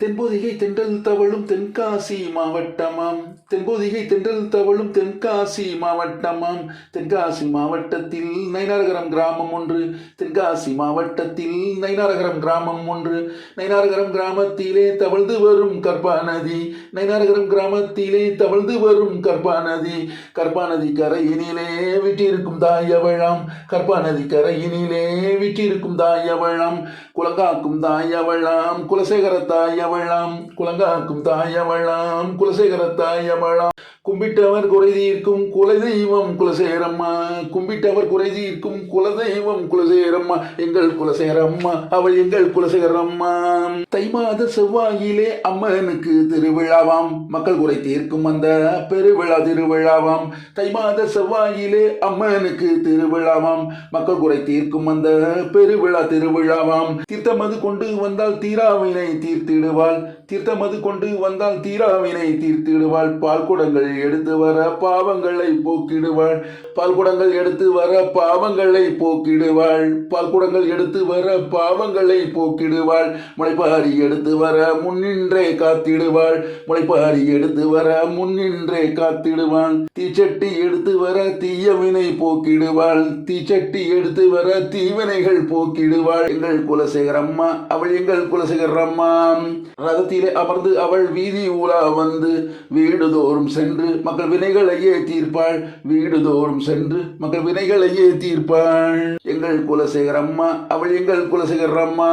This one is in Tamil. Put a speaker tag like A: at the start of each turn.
A: தென்பொதிகை தென்றல் தவழும் தென்காசி மாவட்டமாம். தென்பொதிகை தென்றல் தவழும் தென்காசி மாவட்டமாம். தென்காசி மாவட்டத்தில் நயினார்கரம் கிராமம் ஒன்று. தென்காசி மாவட்டத்தில் நயினார்கரம் கிராமம் ஒன்று. நயினார்கரம் கிராமத்திலே தவழ்ந்து வரும் கற்பா நதி. நயினார்கரம் கிராமத்திலே தவழ்ந்து வரும் கற்பா நதி. கற்பா நதி கரையினிலே விட்டிருக்கும் தாயவளாம். கற்பா நதி கரையினிலே விட்டிருக்கும் தாயவளாம். குலங்காக்கும் தாயவளாம். குலசேகர தாயவளாம். குலங்காக்கும் தாயவளாம். குலசேகர தாயவளாம். கும்பிட்டவர் குறை தீர்க்கும் குலதெய்வம் குலசேரம்மா. கும்பிட்டவர் குறை தீர்க்கும் குலதெய்வம் குலசேரம்மா. எங்கள் குலசேரம்மா அவள் எங்கள் குலசேகரம்மா. தை மாத செவ்வாயிலே அம்மனுக்கு திருவிழாவாம். மக்கள் குறை தீர்க்கும் அந்த பெருவிழா திருவிழாவாம். தை மாத செவ்வாயிலே அம்மனுக்கு திருவிழாவாம். மக்கள் குறை தீர்க்கும் அந்த பெருவிழா திருவிழாவாம். தீர்த்தமது கொண்டு வந்தால் தீராவினை தீர்த்திடுவாள். தீர்த்தமது கொண்டு வந்தால் தீராவினை தீர்த்திடுவாள். பால் குடங்கள் எடுத்து வர பாவங்களை போக்கிடுவாள். பால் குடங்கள் எடுத்து வர பாவங்களை போக்கிடுவாள். பால் குடங்கள் எடுத்து வர பாவங்களை போக்கிடுவாள். முளைப்பாரி எடுத்து வர முன்னின்றே காத்திடுவாள். முளைப்பாரி எடுத்து வர முன்னின்றே காத்திடுவாள். தீச்சட்டி எடுத்து வர தீயவினை போக்கிடுவாள். தீச்சட்டி எடுத்து வர தீவினைகள் போக்கிடுவாள். எங்கள் குலசேகரம்மா அவள் எங்கள் குலசேகரம்மா. ரதத்திலே அமர்ந்து அவள் வீதி ஊழா வந்து வீடுதோறும் சென்று மக்கள் வினைகளையே தீர்ப்பாள். வீடுதோறும் சென்று மக்கள் வினைகளையே தீர்ப்பாள். எங்கள் குலசேகரம்மா அவள் எங்கள் குலசேகரம்மா.